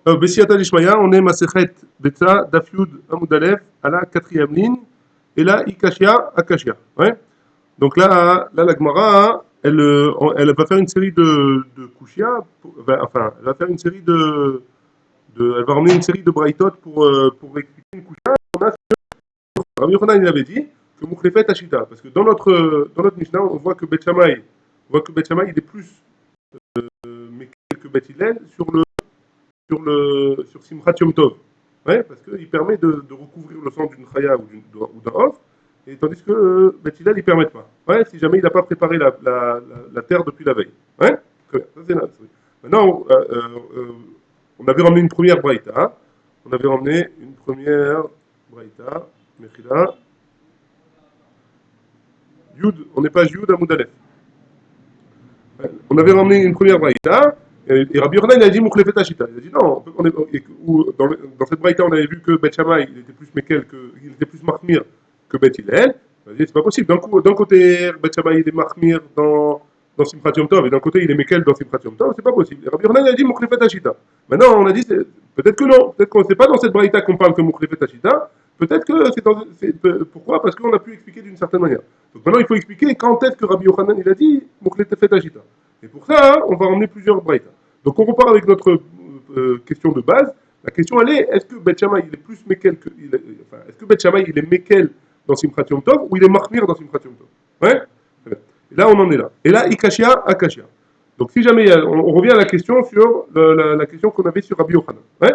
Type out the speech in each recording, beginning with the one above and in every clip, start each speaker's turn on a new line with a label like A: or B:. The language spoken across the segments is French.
A: Bessiata Lishmaya, on est Masechet Betsa, Dafyud Amoudalef, à la quatrième ligne, et là, Ikashia, Akashia. Ouais. Donc là la Gemara, elle va faire une série de Kushia, enfin, elle va faire une série elle va ramener une série de Braithot pour expliquer une Kushia. On a Rabbi Yochanan, il avait dit que Mukhlefet Ashita, parce que dans notre Mishnah, on voit que Bet Shammai, il est plus Mekel que Bet Hillel sur Simchat Yom Tov. Ouais, parce qu'il permet de recouvrir le sang d'une chaya ou d'un off, et tandis que Bet Hillel, ils ne permettent pas. Ouais, si jamais il n'a pas préparé la terre depuis la veille. Ouais, très bien. Ça, c'est là. Maintenant, on avait ramené une première braïta. Hein. On avait ramené une première braïta, Mechila. Yud, on n'est pas Yud à Moudalef. On avait ramené une première braïta, et Rabbi Yochanan il a dit Mukhlefet Ashita. Il a dit non, dans cette braïta on avait vu que Bet Shammai il était plus Mekel, il était plus Mahmir que Bet Hillel. Il a dit c'est pas possible. D'un côté, Bet Shammai il est Mahmir dans Simchat Yom Tov, et d'un côté il est Mekel dans Simchat Yom Tov, c'est pas possible. Et Rabbi Yochanan il a dit Mukhlefet Ashita. Maintenant on a dit peut-être que non, peut-être qu'on ne sait pas dans cette braïta qu'on parle que Mukhlefet Ashita. Peut-être que pourquoi? Parce qu'on a pu expliquer d'une certaine manière. Donc maintenant il faut expliquer quand est-ce que Rabbi Yochanan il a dit Mukhlefet Ashita. Et pour ça, on va emmener plusieurs braïtas. Donc on repart avec notre question de base. La question elle est, est-ce que Bet Shammai il est plus Mekel est-ce que Bet Shammai il est Mekel dans Simchat Yom Tov ou il est Mahmir dans Simchat Yom Tov? Ouais. Et là on en est là. Et là Ikashia Akashia. Donc si jamais on revient à la question sur la question qu'on avait sur Rabbi Yochanan. Ouais.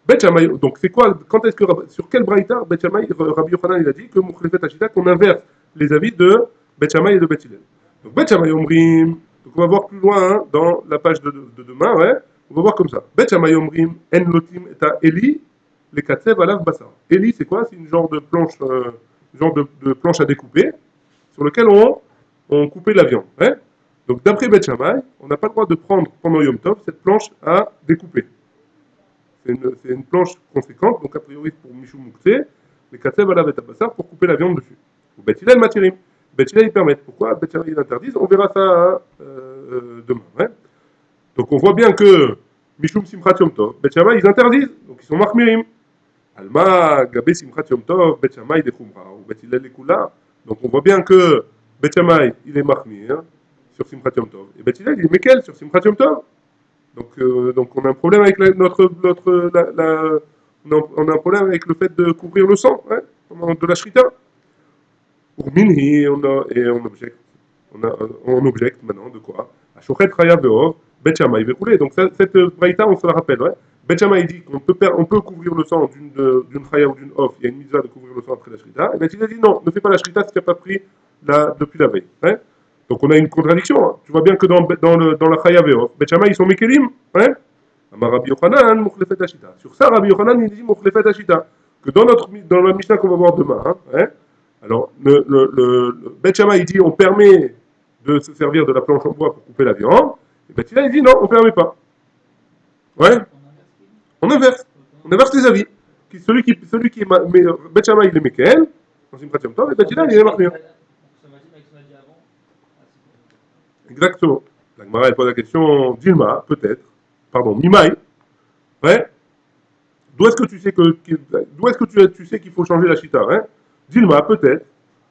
A: Bet Shammai, donc c'est quoi? Quand est-ce que sur quel braïta Bet Shammai, Rabbi Yochanan il a dit que Mukhlefet Ashita qu'on inverse les avis de Bet Shammai et de Bet Hillel. Donc Bet Shammai Omrim. Donc on va voir plus loin hein, dans la page de demain, ouais. On va voir comme ça. Bet Shammai Omrim En Lotim et Eli les Katsev Alav Basar. Eli c'est quoi? C'est une genre de planche, de planche à découper sur lequel on coupait la viande. Ouais. Donc d'après Bet Shammai, on n'a pas le droit de prendre pendant Yom Tov cette planche à découper. C'est une planche conséquente, donc a priori pour Michou Moukse, les Katsev Alav et Basar pour couper la viande dessus. Bet Hillel Matirim. Bet Hillel ils permettent. Pourquoi Bet Shammai ils interdisent? On verra ça demain. Ouais. Donc on voit bien que Mishum Simchat Yom Tov, Bet Shammai ils interdisent, donc ils sont marmirim. Alma Gabé Simchat Yom Tov, Bet Shammai de Khumra ou Bet Hillel Kula. Donc on voit bien que Bet Shammai il est marmir sur Simchat Yom Tov et Bet Hillel il est Mekel sur Simchat Yom Tov. Donc on a un problème avec on a un problème avec le fait de couvrir le sang hein, de la shrita. Pour Minhi, on objecte. On objecte maintenant de quoi? Shochet Raya Veor, Bet Shammai Veroulé. Donc cette braïta, on se la rappelle. Ouais? Bet Shammai dit on peut couvrir le sang d'une Raya ou d'une Off. Il y a une mitzvah de couvrir le sang après la Shrita. Et Bet Hillel dit non, ne fais pas la Shrita si tu n'as pas pris depuis la veille. Ouais? Donc on a une contradiction. Hein. Tu vois bien que dans la Raya Veor, Bet Shammai ils sont Mekelim. Ouais? Amar Rabbi Yochanan, Mukhlefet Ashita. Sur ça, Rabbi Yochanan il dit Mukhlefet Ashita. Que dans la Mishnah qu'on va voir demain, hein, ouais? Alors, le Bet Shammai, il dit on permet de se servir de la planche en bois pour couper la viande. Et Bet Hillel, il dit non, on ne permet pas. Ouais, on inverse. On inverse les avis. Celui qui est Bet Shammai, il est Mekel, dans une pratique et Bet Hillel, il est Mahmir. Exactement. La Gemara, elle pose la question Dilma, peut-être. Pardon, Mimaï. Ouais. D'où est-ce que tu sais qu'il faut changer la chita, hein? Dilma, peut-être.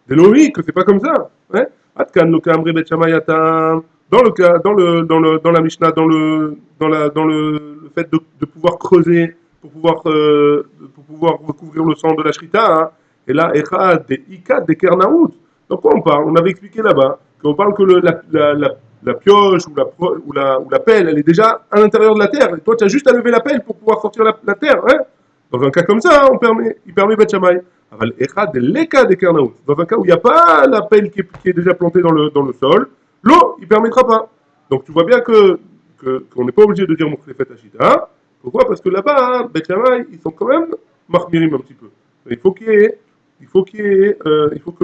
A: Deloï, que c'est pas comme ça. Hein? Atkan lo kamre bet shamayatam. Dans le cas, dans la Mishnah, le fait de pouvoir creuser pour pouvoir recouvrir le sang de la shrita, hein? Et là, echad, des ikad, des kernaout. Donc quoi on parle? On avait expliqué là-bas qu'on parle que la pioche ou la pelle, elle est déjà à l'intérieur de la terre. Et toi, tu as juste à lever la pelle pour pouvoir sortir la terre. Hein? Dans un cas comme ça, il permet Bet Shammai. Dans un cas où il n'y a pas la pelle qui est déjà plantée dans le sol, l'eau, il ne permettra pas. Donc tu vois bien qu'on n'est pas obligé de dire Mokhlefet Ashita. Pourquoi? Parce que là-bas, hein, Bet Shammai, ils sont quand même marmirim un petit peu. Il faut que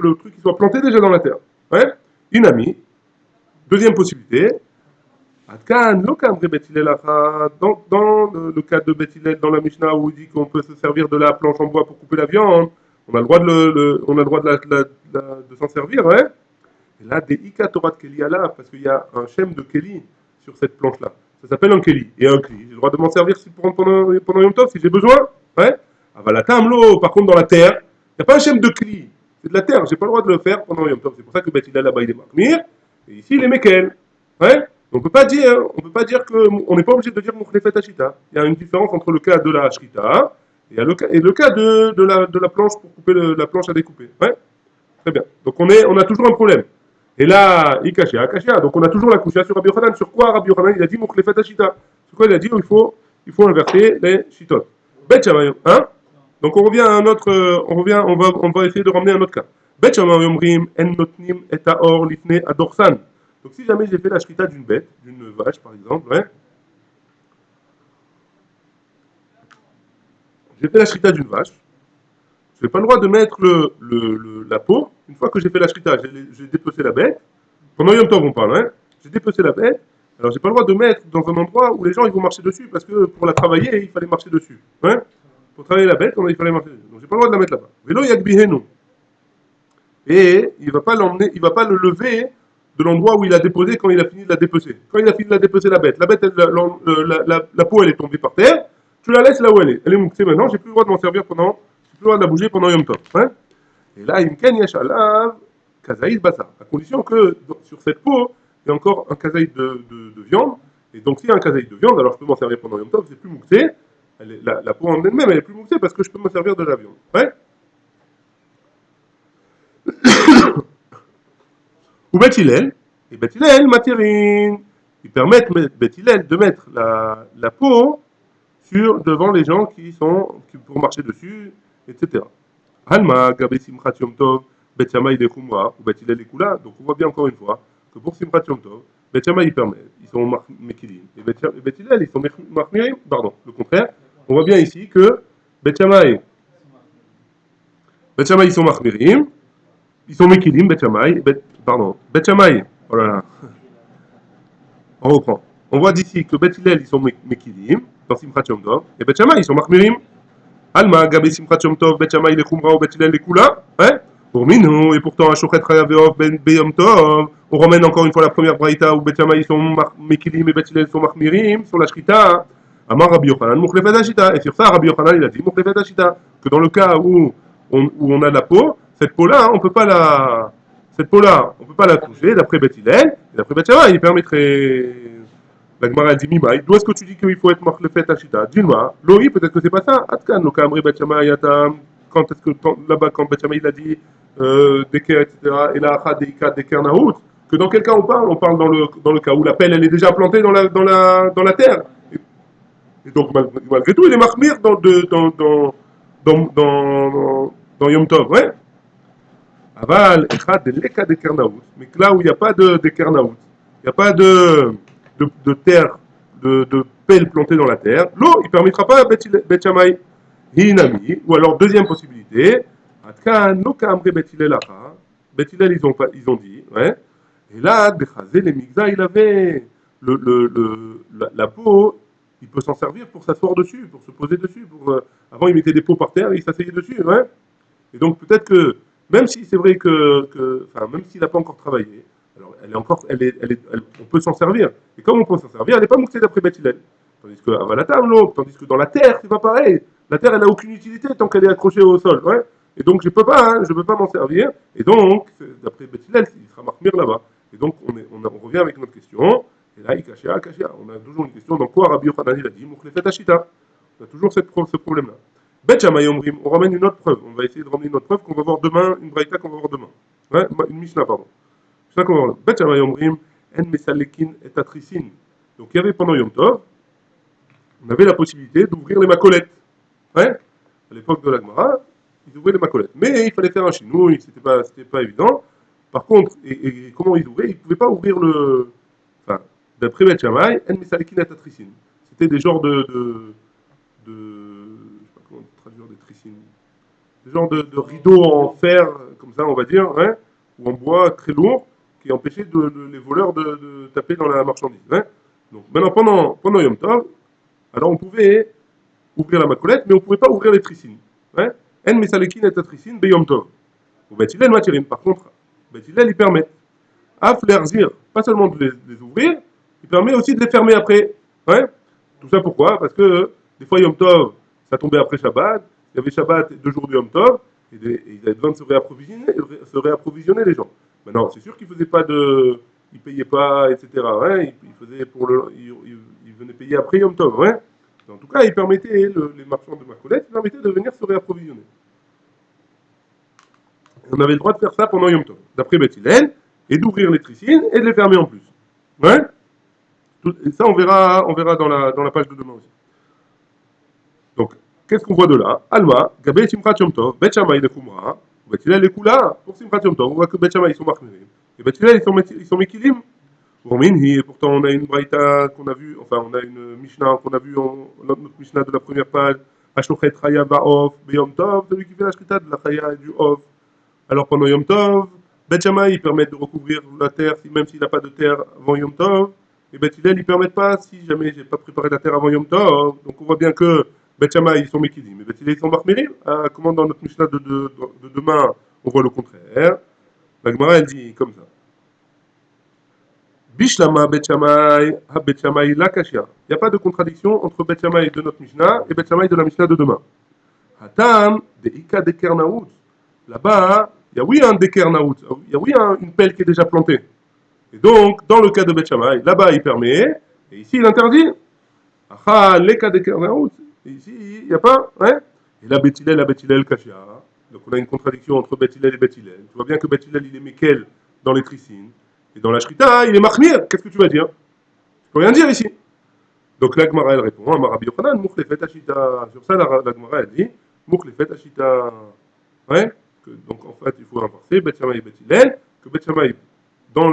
A: le truc il soit planté déjà dans la terre. Ouais? Inami. Deuxième possibilité. Atkan, lokam Bet Hillel dans le cas de Bet Hillel dans la Mishnah où il dit qu'on peut se servir de la planche en bois pour couper la viande, on a le droit on a le droit de s'en servir, ouais. Et là, des Ika Torah de Keli Allah, parce qu'il y a un shem de Keli sur cette planche-là. Ça s'appelle un keli. Et un keli, j'ai le droit de m'en servir pendant Yom Tov si j'ai besoin. Ouais. Avalatam lo, par contre dans la terre, il n'y a pas un schème de keli. C'est de la terre, j'ai pas le droit de le faire pendant Yom Tov. C'est pour ça que Beth Hillel là-bas il est Makmir, et ici il est Mekel. Ouais. On peut pas dire qu'on n'est pas obligé de dire Mukhlefet Hashita. Il y a une différence entre le cas de la Shrita et le cas de la planche pour couper la planche à découper. Ouais. Très bien. Donc on a toujours un problème. Et là, il cachait, Akashia. Donc on a toujours la couche sur Rabbi Yochanan. Sur quoi Rabbi Yochanan il a dit Mukhlefet Hashita? Sur quoi il a dit il faut inverser les shitot. Bet Shamayim, hein? Donc on revient à un autre, on va essayer de ramener un autre cas. Bet Shamayim Rim En Notnim Et Aor Lifne Adorsan. Donc si jamais j'ai fait la shrita d'une bête, d'une vache par exemple, ouais, j'ai fait la shrita d'une vache, je n'ai pas le droit de mettre la peau, une fois que j'ai fait la shrita, j'ai dépecé la bête, pendant Yom Tov on parle, hein, j'ai dépecé la bête, alors j'ai pas le droit de mettre dans un endroit où les gens ils vont marcher dessus, parce que pour la travailler, il fallait marcher dessus. Hein. Pour travailler la bête, il fallait marcher dessus. Donc j'ai pas le droit de la mettre là-bas. Vélo yagbihenu. Et il va pas l'emmener, il va pas le lever de l'endroit où il a déposé quand il a fini de la dépecer. Quand il a fini de la dépecer la bête, la peau elle est tombée par terre, tu la laisses là où elle est. Elle est mouxée maintenant, j'ai plus le droit de m'en servir j'ai plus le droit de la bouger pendant Yom Tov. Hein. Et là, il me yashalav kazaïd basa. À condition que sur cette peau, il y a encore un kazaïd de viande. Et donc s'il y a un kazaïd de viande, alors je peux m'en servir pendant Yom Tov, c'est plus mouxé. La peau en elle-même, elle est plus mouxée parce que je peux me servir de la viande. Ouais. Ou Bet Hillel, et Bet Hillel, matérine. Ils permettent Bet Hillel de mettre la peau devant les gens pour marcher dessus, etc. Alma, Gabe Simchat Yom Tov, Bet Shammai de Khumra, ou Bet Hillel et Kula. Donc on voit bien encore une fois que pour Simchat Yom Tov, Bet Shammai ils permettent, ils sont Mekilim, et Bet Hillel ils sont Mahmirim, pardon, le contraire. On voit bien ici que Bet Shammai ils sont Mahmirim, ils sont Mekilim, Bet Shammai, pardon, Bet Shammai, oh là là, on reprend. On voit d'ici que Bet Hillel, ils sont Mekilim, dans Simchat Yom Tov, et Bet Shammai, ils sont Mahmirim. Alma, Gabi Simchat Yom Tov, Bet Shammai, les Khumra, ou Bet Hillel, les Kula, hein? Pour Minou, et pourtant, à Shochet Chayaveov, Ben Beyom Tov, on ramène encore une fois la première braïta où Bet Shammai, ils sont Mekilim et Bet Hillel sont Mahmirim, sur la Shrita. Amar Rabbi Yochanan, Mukhlefet Hashita. Et sur ça, Rabbi Yochanan, il a dit Mukhlefet Hashita. Que dans le cas où on a de la peau, cette peau-là, on peut pas la toucher, d'après Bet Hillel, et d'après Bet Shammai, il permettrait. La Gemara dit Mimaï, d'où est-ce que tu dis qu'il faut être Mukhlefet Hashita? Dis-moi, Loi, peut-être que c'est pas ça. Atkan, le Kamri Bet Shammai, Yatam, quand est-ce que là-bas, quand Bet Shammai il a dit Deker, etc., et là, Deika, Deker Naout, que dans quel cas on parle? On parle dans le cas où la pelle elle est déjà plantée dans la terre. Et donc, malgré tout, il est Mahmir dans Yom Tov, ouais. Aval, Echad, Leka de Kernaout. Mais là où il n'y a pas de Kernaout, il n'y a pas de terre, de pelle plantée dans la terre, l'eau, il ne permettra pas à Bet Shammai. Hinami, ou alors deuxième possibilité, Atkan, no Kamre Bet Hillel Acha. Bet Hillel, ils ont dit, ouais. Et là, Bechazé, les Migza, il avait la peau, il peut s'en servir pour s'asseoir dessus, pour se poser dessus. Avant, il mettait des peaux par terre et il s'asseyait dessus. Ouais. Et donc, peut-être que, même si c'est vrai même s'il n'a pas encore travaillé, alors on peut s'en servir. Et comme on peut s'en servir, elle n'est pas mouxée d'après Beth Hillel. Tandis que dans la terre, c'est pas pareil. La terre, elle n'a aucune utilité tant qu'elle est accrochée au sol. Ouais. Et donc, je peux pas m'en servir. Et donc, d'après Beth Hillel, il sera marmire là-bas. Et donc, on revient avec notre question. Et là, il cachait. On a toujours une question. Dans quoi Rabbi Yochanan il a dit Mukhlefet Hashita. On a toujours ce problème-là. Bet Shammai Omrim, on ramène une autre preuve. On va essayer de ramener une autre preuve qu'on va voir demain, une braïta qu'on va voir demain. Ouais, une Mishnah, pardon. Mishnah qu'on va voir. Bet Shammai Omrim, En Mesalekin et Atrisin. Donc, il y avait pendant Yom Tov, on avait la possibilité d'ouvrir les macolettes. Ouais. À l'époque de la Gemara, ils ouvraient les macolettes. Mais il fallait faire un chinouille, c'était pas évident. Par contre, et comment ils ouvraient? Ils ne pouvaient pas ouvrir Enfin, d'après Bet Shammai, En Mesalekin et Atrisin. C'était des genres je sais pas comment traduire des tricines. Des genres de rideaux en fer, comme ça, on va dire, hein, ou en bois très lourd, qui empêchaient les voleurs de taper dans la marchandise. Hein. Donc, maintenant, pendant Yom Tov, alors on pouvait ouvrir la macolette, mais on ne pouvait pas ouvrir les tricines. Hein. En mesalekin et tricine be Yom Tov. Ou Bet Hillel matirin. Par contre, Bet Hillel, il permet. Af lerzir, pas seulement de les ouvrir, il permet aussi de les fermer après. Ouais. Tout ça pourquoi? Parce que des fois Yom Tov, ça tombait après Shabbat, il y avait Shabbat et 2 jours de Yom Tov, et ils avaient besoin de se réapprovisionner les gens. Maintenant, c'est sûr qu'ils faisaient pas de. Ils payaient pas, etc. Ouais, ils faisaient pour le. Ils venaient payer après Yom Tov, ouais. En tout cas, ils permettaient, les marchands de Macolet, ils permettaient de venir se réapprovisionner. On avait le droit de faire ça pendant Yom Tov, d'après Beth Hillel, et d'ouvrir les tricines et de les fermer en plus. Ouais. Et ça, on verra dans la page de demain aussi. Donc, qu'est-ce qu'on voit de là? Alma, Gabé Simchat Yom Tov, Bet Shammai de Kumra, Bet Hillel et Kula, pour Simchat Yom Tov, on voit que Bet Shammai ils sont marqués. Et Bet Hillel ils sont Mekilim. Et pourtant on a une Braïta qu'on a vue, enfin on a une Mishnah qu'on a vue, notre Mishnah de la première page, Ashochet Chaya Ba'of, Beyom Tov, celui qui fait la Shrita de la Chaya et du Off. Alors pendant Yom Tov, Bet Shammai ils permettent de recouvrir la terre, même s'il n'a pas de terre avant Yom Tov, et Bet Hillel ils permettent pas si jamais j'ai pas préparé la terre avant Yom Tov. Donc on voit bien que Bet Shammai ils sont Mekidim, mais Bet Hillel ils sont Mahmirim. Comment dans notre Mishnah de demain on voit le contraire. La Gemara elle dit comme ça. Bishlama Bet Shammai, ha Bet Shammai la Kashia. Il n'y a pas de contradiction entre Bet Shammai de notre Mishnah et Bet Shammai de la Mishnah de demain. Hatam de Ika de Kernaout. Là-bas, il y a oui un Dekernaout, il y a oui une pelle qui est déjà plantée. Et donc, dans le cas de Bet Shammai, là-bas il permet, et ici il interdit. Aha, les cas Dekernaout. Et ici, il n'y a pas, hein. Et là, Bet Hillel, Kashia. Donc on a une contradiction entre Bet Hillel et Bet Hillel. Tu vois bien que Bet Hillel il est Mekel dans les tricines. Et dans la Shrita, il est Mahmir. Qu'est-ce que tu vas dire? Je peux rien dire ici. Donc la Gemara elle répond, Rabbi Yochanan, Mukhlefet Ashita. Sur ça, la Gemara elle dit, Mukhlefet Ashita. Ouais. Donc en fait, il faut inverser Bet Shammai et Bet Hillel. Que Bet Shammai, dans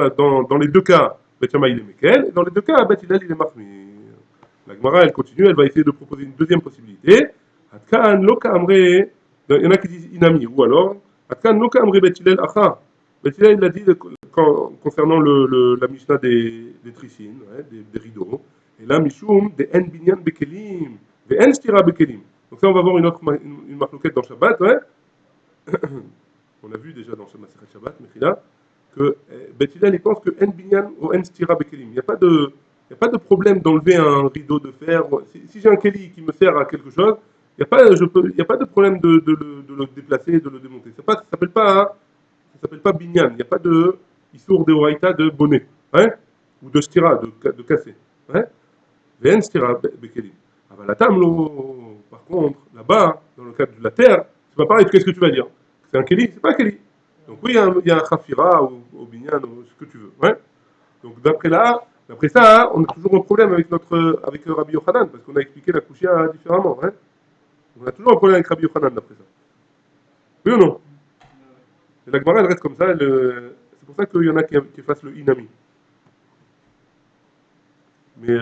A: les deux cas, Bet Shammai il est Mekel. Et dans les deux cas, Bet Hillel il est Mahmir. La Gemara elle continue, elle va essayer de proposer une deuxième possibilité. Atkan Loka Amre. Il y en a qui disent Inami. Ou alors, Atkan Loka Amre Bet Hillel Acha. Bet Hillel il a dit concernant la Mishnah des tricines, ouais, des rideaux. Et là, Mishum, des En Binyan Bekelim, des En Stira Bekelim. Donc ça, on va voir une marloquette dans Shabbat, ouais. On a vu déjà dans Masechet Shabbat, Mechila, que Bet Hillel, il pense que En Binyan ou En Stira Bekelim. Il n'y a pas de problème d'enlever un rideau de fer. Si j'ai un Keli qui me sert à quelque chose, il n'y a pas de problème de le déplacer, de le démonter. Ça s'appelle pas binyan. Il n'y a pas de issour de oraïta de bonnet, hein, ou de stira, de casser. Hein. Ven stira bekelim. Ah bah la tamlo, par contre, là-bas, dans le cadre de la terre, c'est pas pareil. Qu'est-ce que tu vas dire? C'est un keli? C'est pas un keli. Donc oui, il y a un khafira ou binyan, ou ce que tu veux. Ouais. Donc d'après ça, hein, on a toujours un problème avec Rabbi Yochanan, parce qu'on a expliqué la kushia différemment. Hein. On a toujours un problème avec Rabbi Yochanan d'après ça. Oui ou non? Et la Gemara, elle reste comme ça. C'est pour ça qu'il y en a qui fassent le inami. Mais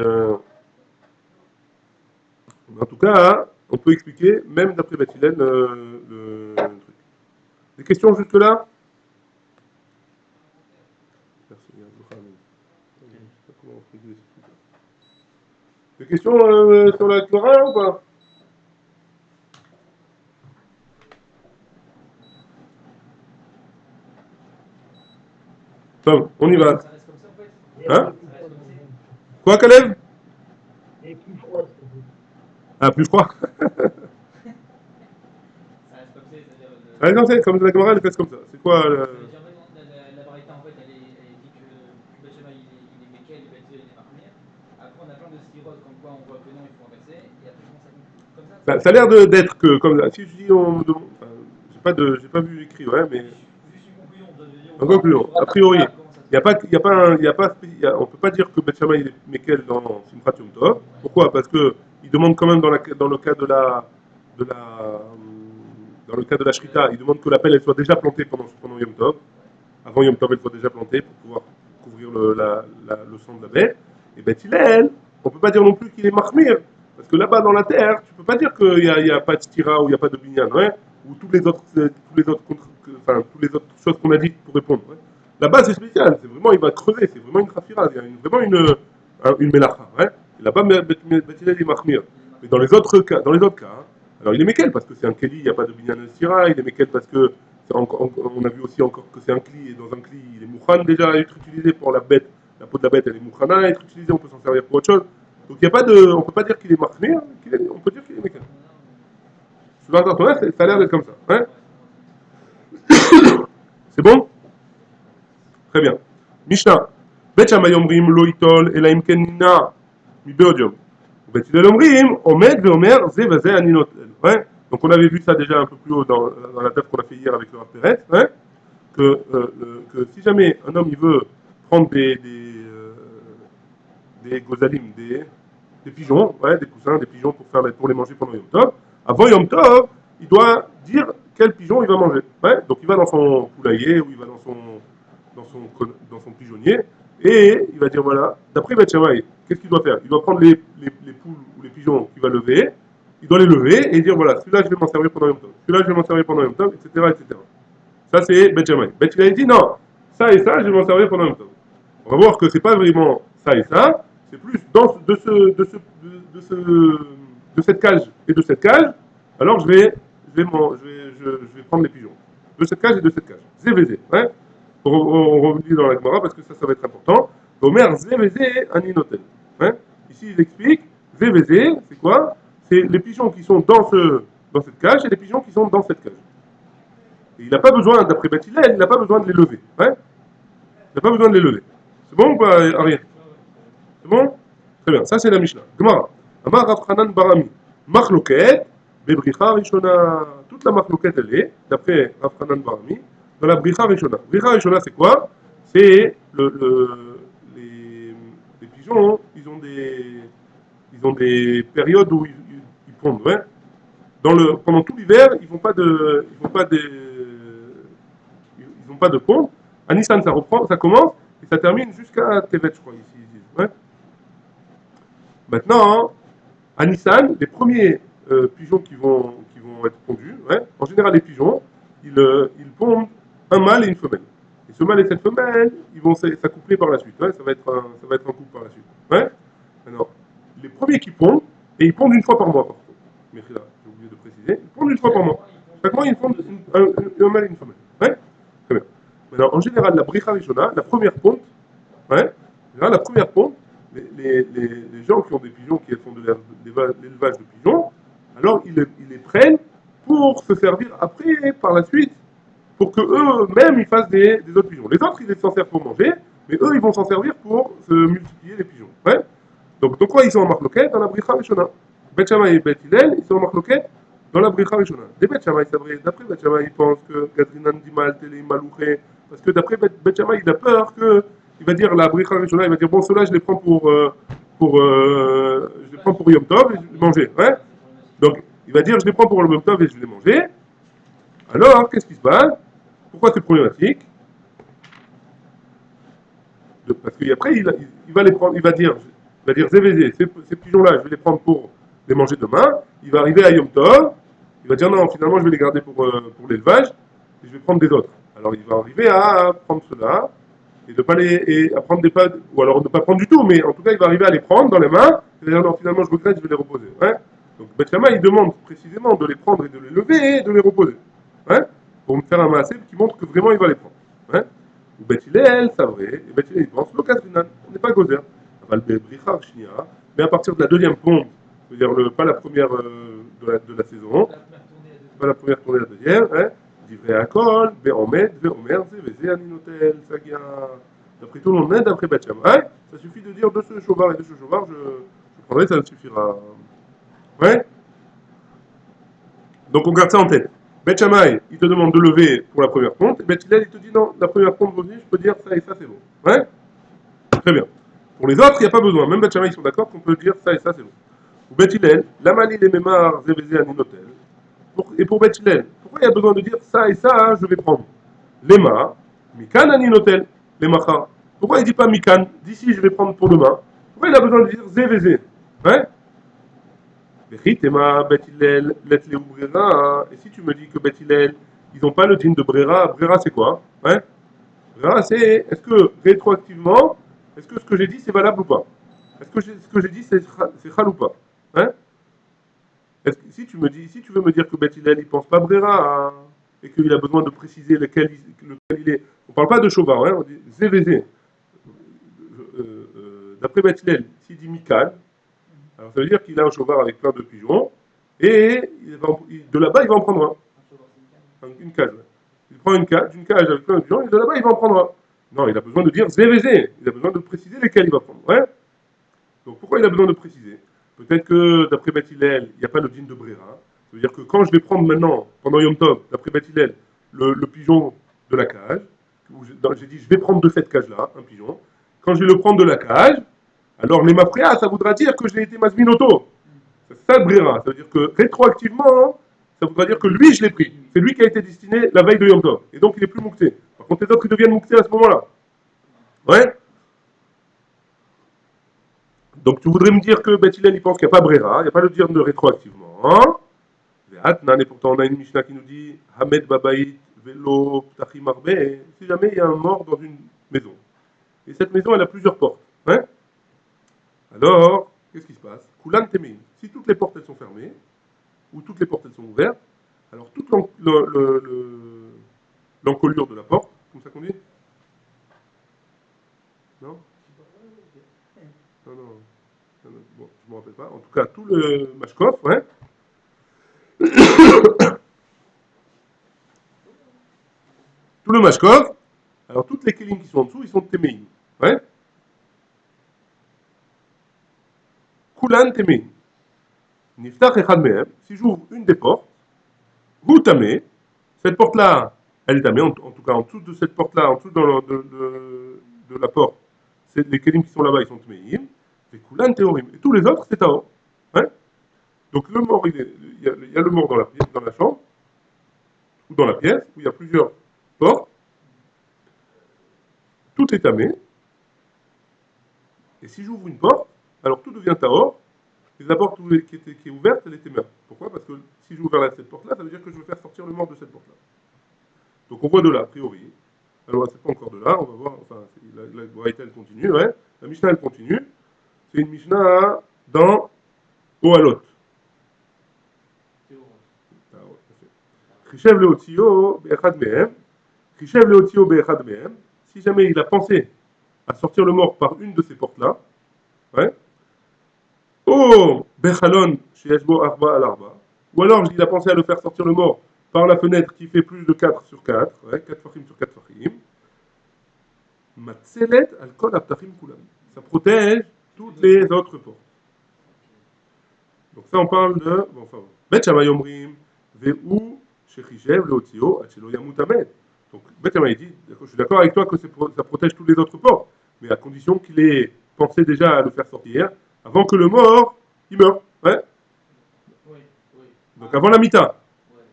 A: en tout cas, hein, on peut expliquer, même d'après Bethilène, le truc. Des questions jusque-là? Merci. Des questions sur la Torah ou pas? Tom, on y va.
B: Ça reste comme ça en fait.
A: Hein?
B: Ça reste comme ça.
A: Quoi, Caleb?
C: Et plus froid, s'il te plaît.
A: Ah, plus froid.
B: Ça reste comme ça, c'est-à-dire.
A: Allez, non, c'est comme la Gemara, elle reste comme ça. C'est quoi
B: Ça veut dire en fait, la Braïta en fait, elle dit que Benjamin il est Mekel et Bethel il est Mahmir. Après, on a plein de stirotes comme quoi on voit que non, il faut inverser. Et après, comment ça conclut? Comme ça?
A: ça a l'air d'être que comme ça. Si je dis, on me demande. Enfin, j'ai pas vu l'écrit, ouais, mais.
B: Juste une conclusion, on doit dire
A: En conclusion, a priori,
B: comment ça se
A: il y a
B: passe.
A: pas, il y a pas, un- il y a pas, il y a- on peut pas dire que Bet Shammai il est Mekel dans Simchat Yom Tov. Pourquoi? Parce que il demande quand même dans le cas de la, dans le cas de la Shrita, il demande que la pelle elle soit déjà plantée pendant Yom Tov. Avant Yom Tov, elle soit déjà plantée pour pouvoir couvrir le sang de la bête. Et Bet Hillel, on peut pas dire non plus qu'il est Mahmir. Parce que là-bas dans la terre, tu peux pas dire qu'il y a pas de stira ou il n'y a pas de binyan, ouais, ou tous les autres choses qu'on a dites pour répondre. Ouais. Là-bas, c'est spécial, c'est vraiment, il va creuser, c'est vraiment une khafira, il y a vraiment une melacha. Ouais. Et là-bas, Bet Hillel est Mahmir. Mais dans les autres cas, hein, alors il est Mekel parce que c'est un Keli, il n'y a pas de binyan stira, il est Mekel parce que on a vu aussi encore que c'est un Kli, et dans un Kli, il est Mouchan déjà à être utilisé pour la bête. La peau de la bête, elle est Mouchana à être utilisée, on peut s'en servir pour autre chose. Donc il y a pas de, on peut pas dire qu'il est marqué, on peut dire qu'il est mécal. Sur l'intertonal, ça a l'air d'être comme ça. Hein? C'est bon? Très bien. Mishnah. Bet Shammai omrim lo itol ela im ken nina mi beodium. Bet Hillel omrim omed veomer ze vaze ani notel. Ouais. Donc on avait vu ça déjà un peu plus haut dans la table qu'on a fait hier avec le Rav Pérez, hein, que si jamais un homme il veut prendre des gozalim, des pigeons, ouais, des coussins, des pigeons pour les manger pendant Yom Tov, avant Yom Tov, il doit dire quel pigeon il va manger. Ouais. Donc il va dans son poulailler ou il va dans son pigeonnier et il va dire voilà, d'après Beth Shammai, qu'est-ce qu'il doit faire? Il doit prendre les poules ou les pigeons qu'il va lever, il doit les lever et dire voilà, celui-là je vais m'en servir pendant Yom Tov, celui-là je vais m'en servir pendant Yom Tov, etc. etc. Ça c'est Beth Shammai. Beth Hillel dit non, ça et ça je vais m'en servir pendant Yom Tov. On va voir que c'est pas vraiment ça et ça, c'est plus de cette cage et de cette cage, alors je vais prendre les pigeons. De cette cage et de cette cage. ZVZ. Hein? On revient dans la Gemara parce que ça va être important. Omer ZVZ Aninotel. Hein? Ici, il explique ZVZ, c'est quoi? C'est les pigeons qui sont dans cette cage et les pigeons qui sont dans cette cage. Et il n'a pas besoin, d'après Beth Hillel, il n'a pas besoin de les lever. Hein? Il n'a pas besoin de les lever. C'est bon ou pas, Ariel? C'est bon? Très bien. Ça, c'est la Mishnah. Gemara. Amar Rav Hanan Barami. Machloket. Bebricha Rishona. Toute la machloket, elle est, d'après Rav Hanan Barami, dans la Bricha Rishona. Bricha Rishona, c'est quoi? C'est les pigeons, ils ont des périodes où ils pondent. Ouais. Pendant tout l'hiver, ils n'ont pas de pondre. À Nissan, ça commence et ça termine jusqu'à Tevet, je crois, ici, ils disent. Ouais. Maintenant, à Nissan, les premiers pigeons qui vont être pondus, ouais, en général, les pigeons, ils pondent un mâle et une femelle. Et ce mâle et cette femelle, ils vont s'accoupler par la suite. Ouais, ça va être un couple par la suite. Ouais. Alors, les premiers qui pondent, et ils pondent une fois par mois, par contre. Mais là, j'ai oublié de préciser, ils pondent une fois par mois. Chaque mois, ils pondent un mâle et une femelle. Ouais. Très bien. Maintenant, en général, la Bricha Rishona, la première ponte, ouais, là, la première ponte, les gens qui ont des pigeons, qui font de l'élevage de pigeons, alors ils les prennent pour se servir après, par la suite, pour que eux-mêmes ils fassent des autres pigeons. Les autres, ils s'en servent pour manger, mais eux, ils vont s'en servir pour se multiplier les pigeons. Ouais. Donc quoi ils sont en marloquette? Dans la Bricha Rishona. Bet Shammai et Bet Hillel, ils sont en marloquette dans la Bricha Rishona. Des Bet Shammai, c'est vrai, d'après Bet Shammai, ils pensent que Gadrinan Dimal, Télé, Malouché, parce que d'après Bet Shammai, il a peur que il va dire la Bricha Rishona, il va dire bon, ceux-là, je les prends pour Yom Tov et je vais les manger. Ouais. Donc, il va dire je les prends pour le Yom Tov et je vais les manger. Alors, qu'est-ce qui se passe? Pourquoi c'est problématique? Parce qu'après, il va les prendre, il va dire ZVZ, ces pigeons-là, je vais les prendre pour les manger demain. Il va arriver à Yom Tov, il va dire non, finalement, je vais les garder pour l'élevage et je vais prendre des autres. Alors, il va arriver à prendre ceux-là et à prendre des pas, ou alors ne pas prendre du tout, mais en tout cas, il va arriver à les prendre dans les mains et dire non, finalement, je regrette, je vais les reposer. Ouais. Donc, Beth Shammai, il demande précisément de les prendre et de les lever et de les reposer. Ouais. Pour me faire un massé qui montre que vraiment, il va les prendre. Ouais. Ou Beth Hillel, c'est vrai, et Beth Hillel, il pense, l'occasion, on n'est pas gozer. Mais à partir de la deuxième pompe, c'est-à-dire pas la première de la saison, pas la première tournée, la deuxième, hein, divrei akol, ve'omed, ve'omer, zé, aninotel, sagia. D'après tout le monde, d'après Beth Shammai, ça suffit de dire de ce chauvard et de ce chauvard, je prendrai, ça suffira. Ouais. Donc on garde ça en tête. Beth Shammai, il te demande de lever pour la première ponte, et Beth Hillel, il te dit non, la première ponte revenue, je peux dire ça et ça, c'est bon. Ouais. Très bien. Pour les autres, il n'y a pas besoin. Même Beth Shammai, ils sont d'accord qu'on peut dire ça et ça, c'est bon. Pour Beth Hillel, la mali les mémar, zévézé, aninotel. Et pour Beth Hillel, pourquoi il y a besoin de dire ça et ça, hein, je vais prendre Lema, Mikan, aninotel, les machar. Pourquoi il ne dit pas Mikan? D'ici, je vais prendre pour demain. Pourquoi il a besoin de dire zévézé? Hein? Et si tu me dis que Beth Hillel, ils n'ont pas le din de Brera, Brera c'est quoi? Hein? Brera c'est, est-ce que rétroactivement, est-ce que ce que j'ai dit c'est valable ou pas? Est-ce que ce que j'ai dit c'est chal ou pas? Hein? Si tu veux me dire que Beth Hillel il pense pas Brera hein, et qu'il a besoin de préciser lequel il est, on parle pas de Shovar, hein, on dit ZVZ. D'après Beth Hillel, s'il dit Mikal, Alors ça veut dire qu'il a un chauvard avec plein de pigeons, et de là-bas, il va en prendre un.
B: Un chauvard, c'est une canne.
A: Une cage. Ouais. Il prend une cage avec plein de pigeons, et de là-bas, il va en prendre un. Non, il a besoin de dire ZVZ. Il a besoin de préciser lesquels il va prendre. Ouais. Donc pourquoi il a besoin de préciser? Peut-être que d'après Beth Hillel, il n'y a pas le dîne de Brera. Ça veut dire que quand je vais prendre maintenant, pendant Yom Tov, d'après Beth Hillel, le pigeon de la cage, où j'ai dit je vais prendre de cette cage-là, un pigeon, quand je vais le prendre de la cage, alors les mafréas, ça voudra dire que j'ai été masminoto. C'est ça le Brera. Ça veut dire que rétroactivement, ça voudra dire que lui, je l'ai pris. C'est lui qui a été destiné la veille de Yom Tov. Et donc il est plus moukté. Par contre, les autres, ils deviennent mouktés à ce moment-là. Ouais. Donc tu voudrais me dire que Beth Hillel, il pense qu'il n'y a pas Brera, il n'y a pas le dire de rétroactivement. Hein. Et pourtant on a une Mishnah qui nous dit Hamed Babaït Velo Ptachim Arbe, si jamais il y a un mort dans une maison. Et cette maison, elle a plusieurs portes. Hein. Alors, qu'est-ce qui se passe? Kulan Temein. Si toutes les portes elles sont fermées, ou toutes les portes elles sont ouvertes, alors toute l'encolure de la porte, comme ça qu'on dit? Non? Non, non. Bon, je ne me rappelle pas. En tout cas, tout le mashkof, ouais. Tout le mashkof, alors toutes les kelim qui sont en dessous, ils sont téméim. Ouais. Kulan téméim. Niftach echad mehem. Si j'ouvre une des portes, vous tamé. Cette porte-là, elle est tamée. En tout cas, en dessous de cette porte-là, en dessous de la porte, c'est les kelim qui sont là-bas, ils sont téméim. Et kulan théorim. Et tous les autres, c'est taor. Ouais. Donc le mort, il y a le mort dans la chambre, ou dans la pièce, où il y a plusieurs portes. Tout est tamé. Et si j'ouvre une porte, alors tout devient taor. Et la porte qui est ouverte, elle était mère. Pourquoi? Parce que si j'ouvre cette porte-là, ça veut dire que je veux faire sortir le mort de cette porte-là. Donc on voit de là, a priori. Alors c'est pas encore de là, on va voir. Enfin, la Braïta, elle continue, ouais. La Mishnah, elle continue. C'est une Mishnah dans Ohalot. Chishev leotio be'echad mehem. Chishev leotio be'echad mehem. Si jamais il a pensé à sortir le mort par une de ces portes-là, ouais. Oh, Bechalon, chez Eshbo Arba al Arba. Ou alors, il a pensé à le faire sortir le mort par la fenêtre qui fait plus de 4 sur 4, ouais, 4 fachim sur 4 fachim. Matzelet al kol aptachim kulam. Ça protège toutes les autres portes. Donc ça, on parle de, bon, enfin, Bet Shammai Omrim, Ve'u, Shechishev, Leotio, Achelo Yamut Amed. Donc, Bet Shammai dit, je suis d'accord avec toi que ça protège toutes les autres portes, mais à condition qu'il ait pensé déjà à le faire sortir avant que le mort, il meure. Ouais.
B: Oui, oui.
A: Donc avant la mita.
B: Ouais.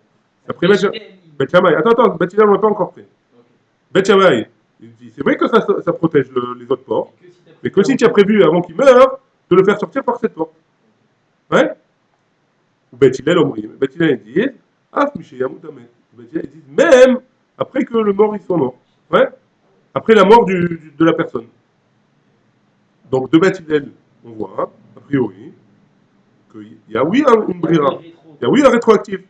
A: Après Bet Shammai. Attends, Bet Shammai, on n'est pas encore prêt.
B: Ok.
A: Bet Shammai, il dit, c'est vrai que ça protège les autres portes,
B: Que si t'as
A: mais que si tu as prévu avant qu'il meure, de le faire sortir par cette porte. Ouais. Ou Bet Hillel Omrim. Bet Hillel dit, Af Miché Yamut Amet. Bet Hillel dit, même après que le mort, il soit mort. Ouais. Après la mort de la personne. Donc de Bet Hillel, on voit, hein, a priori, qu'il y a oui une brira. Il y a oui un rétroactif.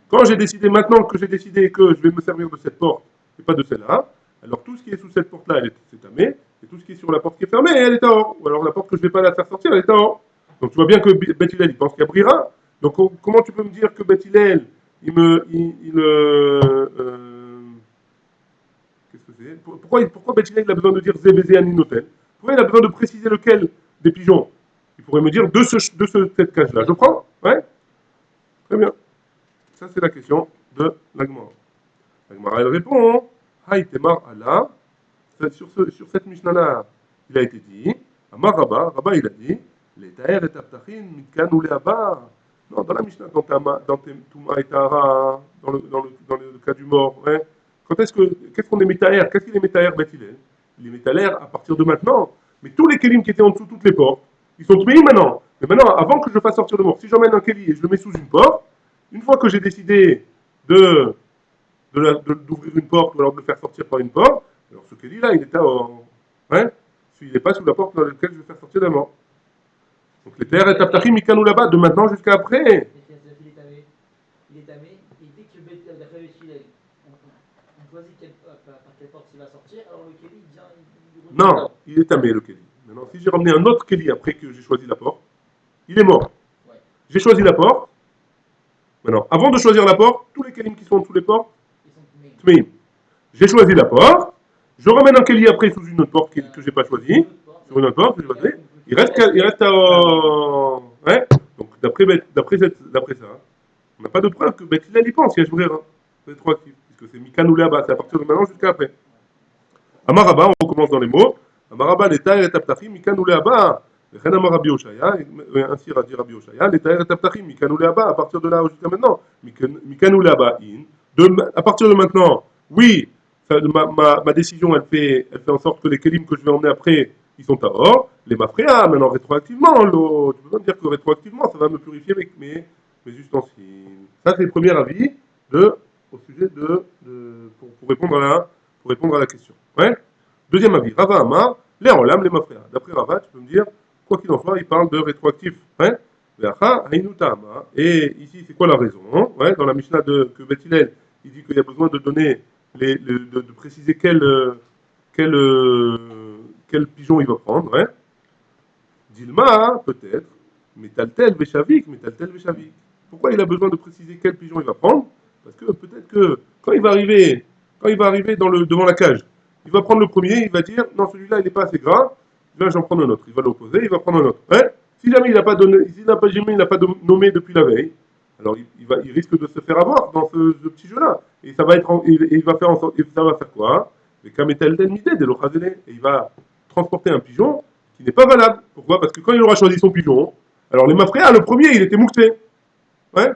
A: Quand j'ai décidé, maintenant que j'ai décidé que je vais me servir de cette porte et pas de celle-là, alors tout ce qui est sous cette porte-là, c'est tamé, et tout ce qui est sur la porte qui est fermée, elle est hors. Ou alors la porte que je ne vais pas la faire sortir, elle est hors. Donc tu vois bien que Beth Hillel, il pense qu'il y a brira. Donc comment tu peux me dire que Beth Hillel, qu'est-ce que c'est? Pourquoi Beth Hillel, il a besoin de dire ZVZ Aninotel? Pourquoi il a besoin de préciser lequel des pigeons? Il pourrait me dire de cette cage-là. Je prends? Ouais. Très bien. Ça, c'est la question de l'Agmara. L'Agmara, elle répond Haï Temar Allah. Sur cette Mishnah-là, il a été dit Amar Rabba, Rabba, il a dit Les Taher et Taptachin, Mitkan ou les Abba. Non, dans la Mishnah, dans Touma et Tahara, dans le cas du mort, ouais. Qu'est-ce qu'on est Metaher? Qu'est-ce qu'il est Metaher, Beth Hillel? Il est Metaher à partir de maintenant. Mais tous les kelim qui étaient en dessous, toutes les portes, ils sont tous maintenant. Mais maintenant, avant que je fasse sortir le mort, si j'emmène un keli et je le mets sous une porte, une fois que j'ai décidé d'ouvrir une porte ou alors de le faire sortir par une porte, alors ce keli là, il est à hein, il n'est pas sous la porte dans laquelle je vais faire sortir la mort. Donc les terres et taptachim, ils canouent là-bas, de maintenant jusqu'à après.
B: Il est tamé, et dès que d'après Beth Hillel, on choisit par quelle porte il va sortir, alors le Kéli il vient.
A: Non, il est tamé le keli. Maintenant, si j'ai ramené un autre keli après que j'ai choisi la porte, il est mort.
B: Ouais.
A: J'ai choisi la porte. Maintenant, avant de choisir la porte, tous les kelim qui sont sous les portes,
B: Ils sont mais.
A: tmeim. J'ai choisi la porte. Je ramène un keli après sous une autre porte que j'ai pas choisie. Sur une autre porte que j'ai pas choisie. Il reste à. Ouais. Donc, d'après ça, on n'a pas de preuve que Beth Hillel y pense, il y a joué rétroactif. Puisque c'est Mika nous là-bas, c'est à partir de maintenant jusqu'à après. Amaraba, on recommence dans les mots. Amaraba, l'État et Taptachim, Mika nous là-bas. Rabbi Oshaya, ainsi a dit Rabbi Oshaya, l'État et Taptachim, Mika nous là-bas, à partir de là jusqu'à maintenant. Mika nous là-bas, à partir de maintenant, oui, ma décision, elle fait en sorte que les kelim que je vais emmener après, ils sont à or. Les mafréas, maintenant rétroactivement, tu peux pas me dire que rétroactivement, ça va me purifier mes ustensiles. Ça, c'est le premier avis au sujet pour répondre à la question. Ouais. Deuxième avis, Rava Amar, les Olam, les mafréas. D'après Rava, tu peux me dire, quoi qu'il en soit, il parle de rétroactif. Ouais. Et ici, c'est quoi la raison? Ouais, dans la Mishnah que Beth Hillel, il dit qu'il y a besoin de donner, de préciser quel pigeon il va prendre. Ouais. Dilma, peut-être, Metaltel Veshavik. Pourquoi il a besoin de préciser quel pigeon il va prendre? Parce que peut-être que quand il va arriver devant la cage, il va prendre le premier, il va dire non, celui-là il n'est pas assez gras, là j'en prends un autre. Il va l'opposer, il va prendre un autre. Hein. Si jamais il n'a pas donné, il n'a pas nommé depuis la veille, alors il risque de se faire avoir dans ce petit jeu-là. Et ça va être, il va faire en sorte, et ça va faire quoi? Et il va transporter un pigeon qui n'est pas valable. Pourquoi? Parce que quand il aura choisi son pigeon, alors les mafréas, le premier, il était mouxé. Ouais.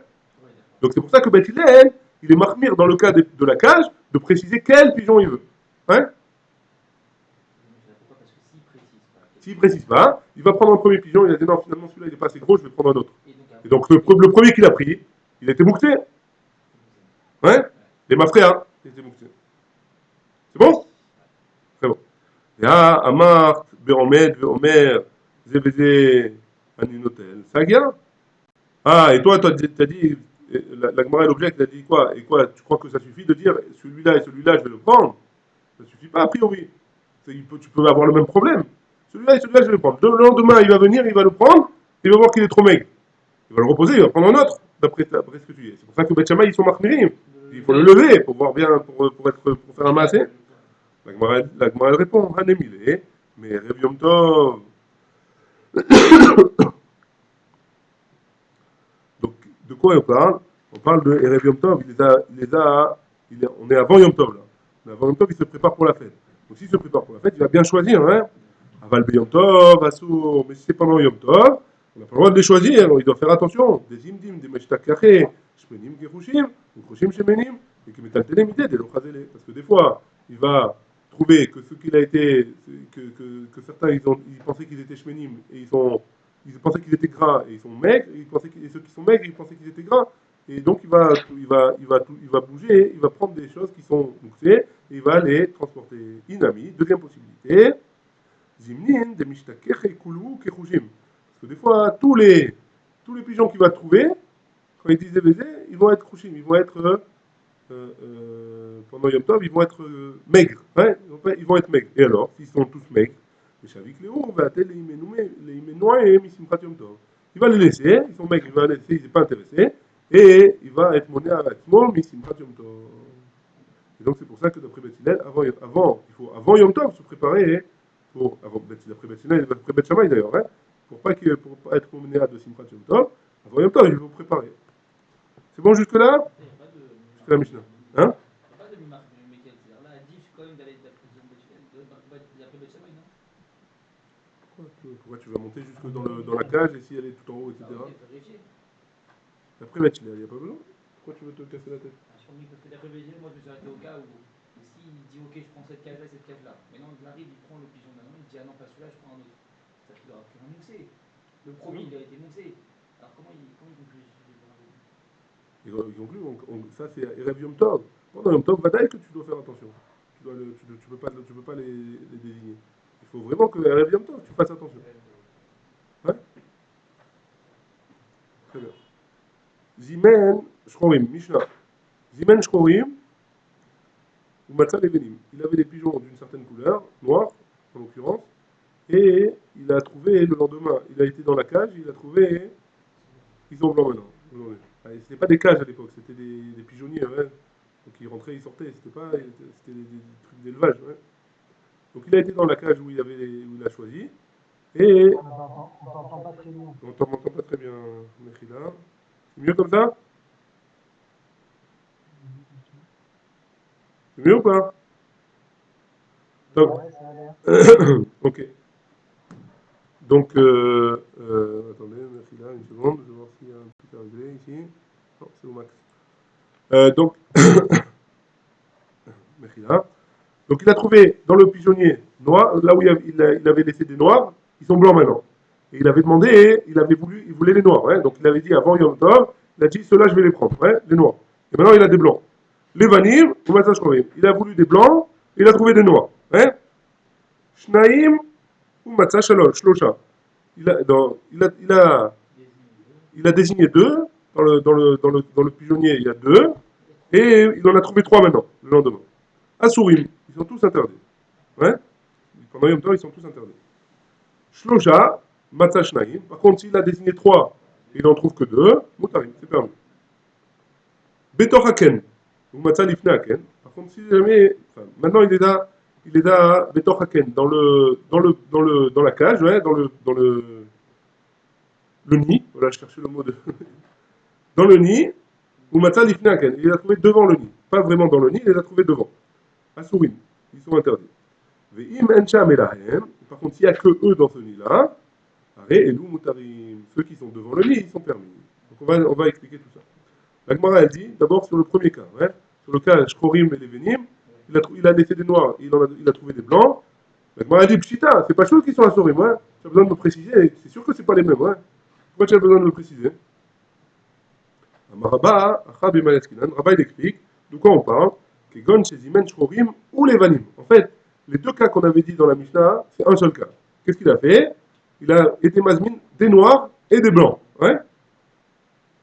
A: Donc c'est pour ça que Beth Hillel, il est marmire dans le cas de la cage, de préciser quel pigeon il veut. Ouais.
B: Pourquoi? Parce que s'il précise pas.
A: S'il précise pas, il va prendre un premier pigeon, il a dit non, finalement celui-là il n'est pas assez gros, je vais prendre un autre.
B: Et
A: Et donc le premier qu'il a pris, il était mouxé. Ouais. Les mafréas, il était mouxé. C'est bon? Très bon. Ya Amar, Beomed, Beomer, Zebeze, Aninotel, Sagia. Ah, et toi, t'as dit, la Gemara et l'objet, t'as dit quoi? Et quoi, tu crois que ça suffit de dire celui-là et celui-là, je vais le prendre? Ça suffit pas, a priori. Tu peux avoir le même problème. Celui-là et celui-là, je vais le prendre. Le lendemain, il va venir, il va le prendre, il va voir qu'il est trop maigre. Il va le reposer, il va prendre un autre, d'après ce que tu dis. C'est pour ça que Betchama, ils sont marmirim. Il faut le lever pour voir bien, pour faire un massé. La Gemara, elle répond, Hanemile, mais Revium Tov. Donc, de quoi on parle? On parle de Erev Yom Tov, on est avant Yom Tov là. Mais avant Yom Tov, il se prépare pour la fête. Donc s'il se prépare pour la fête, il va bien choisir, hein. Aval Yom Tov, Assour, mais si c'est pendant Yom Tov, on n'a pas le droit de les choisir, alors il doit faire attention. Des Imdim, des Meshtakacheh, Shmenim, Gerushim, Ukroshim, Shemenim, et que Metaltelem, des Lochazele. Parce que des fois, il va trouver que ce qu'il a été, que certains ils pensaient qu'ils étaient Shmenim, et ils pensaient qu'ils étaient gras et ils sont maigres, et ceux qui sont maigres, ils pensaient qu'ils étaient gras. Et donc il va bouger, il va prendre des choses qui sont mouxées, et il va les transporter. Inami, deuxième possibilité, Zimnin, des Mishtakech et Koulou, Kechujim. Parce que des fois, tous les pigeons qu'il va trouver, quand ils disent baiser, ils vont être Khushim, ils vont être, pendant Yom Tov, ils vont être maigres. Hein, ils vont être maigres. Et alors, s'ils sont tous maigres, il va les laisser, ils sont maigres, il va les laisser, il n'est pas intéressé, et il va être monnaie à Atmo, Misimchat Yom Tov. Et donc c'est pour ça que d'après Bethilel, il faut avant Yom Tov se préparer d'après Bethilel, d'après Beth Shammai d'ailleurs, hein, pour pas être monnaie à de Simchat Yom Tov, avant Yom Tov, il faut préparer. C'est bon jusque-là?
B: il n'y a pas de.
A: Jusque la Mishnah. Hein?
B: Il n'y a pas de Mimar Mekel. C'est-à-dire là, dit quand même d'aller d'après Betchamay, non?
A: Pourquoi tu vas monter jusque dans la cage et si elle est tout en haut, etc.
B: Ah, ok, faut vérifier.
A: D'après Bethilel, il n'y a pas besoin. Pourquoi tu veux te casser la tête?
B: Parce que d'après Betchamay, moi je me suis arrêté au cas où s'il dit ok, je prends cette cage-là, cette cage-là. Maintenant, il arrive, il prend le pigeon d'un il dit ah non, pas celui-là, je prends un autre. C'est-à-dire qu'il aura pris un moussé. Le premier, il a été moussé. Alors comment il conclut?
A: Il conclut, ça c'est Erev Yom Tov. Pendant Yom Tov, bataille que tu dois faire attention. Tu peux pas les désigner. Il faut vraiment que Erev Yom Tov, tu fasses attention. Ouais. Très bien. Zimen Shchorim, Mishnah. Zimen Shchorim, ou Matzah Levenim. Il avait des pigeons d'une certaine couleur, noirs en l'occurrence, et il a trouvé le lendemain, il a été dans la cage, il a trouvé, ils sont blancs maintenant. Aujourd'hui. C'était pas des cages à l'époque, c'était des pigeonniers, ouais. Donc ils rentraient, ils sortaient, c'était des trucs d'élevage, ouais. Donc il a été dans la cage où où il a choisi, et
C: On t'entend pas très bien.
A: on t'entend pas très bien, Mechila. C'est mieux comme ça? C'est mieux ou pas? Top.
C: Ouais, ça a l'air.
A: Ok. Donc, attendez, Mechila, une seconde, je vais voir s'il y a un truc à régler ici. Non, c'est au max. Donc, Mechila. Donc il a trouvé dans le pigeonnier noir, là où il avait laissé des noirs, ils sont blancs maintenant. Et il avait demandé, il voulait les noirs. Ouais. Donc il avait dit avant Yom Tov, il a dit ceux-là je vais les prendre, ouais, les noirs. Et maintenant il a des blancs. Les vanir, ou matzah shkorim. Il a voulu des blancs, il a trouvé des noirs. Ouais. Shnaim ou matzah shlosha. Il a désigné deux. Dans le pigeonnier, il y a deux. Et il en a trouvé trois maintenant, le lendemain. Asurim, ils sont tous interdits. Ouais. Pendant Yom Tov, ils sont tous interdits. Shlosha, Matzah Shnaim. Par contre, s'il a désigné trois et il n'en trouve que deux, Mutarim, c'est permis. Betor Haken, ou Matzah Lifne Haken. Par contre, si jamais. Enfin, maintenant, il est là, Betor Haken, dans la cage, ouais, le nid. Voilà, je cherchais le mot de. Dans le nid, ou Matzah Lifne Haken. Il les a trouvés devant le nid. Pas vraiment dans le nid, il les a trouvés devant. Asurim, ils sont interdits. Ve'im encham elahem. Par contre, s'il n'y a que eux dans ce nid-là, et nous, Moutarim, ceux qui sont devant le lit, ils sont permis. Donc on va expliquer tout ça. La Gemara, elle dit, d'abord sur le premier cas, ouais, sur le cas Shkorim et Levenim, il a laissé des noirs, il a trouvé des blancs. La Gemara, elle dit, Pshita, c'est pas sûr qu'ils sont à Sorim, ouais. Tu as besoin de me préciser, c'est sûr que c'est pas les mêmes, ouais. Pourquoi tu as besoin de me préciser? Amaraba, Achab et Malaskinan, Rabba, il explique, de quoi on parle? Kegon, Shezimen, Shkorim ou Levanim. En fait, les deux cas qu'on avait dit dans la Mishnah, c'est un seul cas. Qu'est-ce qu'il a fait? Il a été mazmin des noirs et des blancs. Ouais.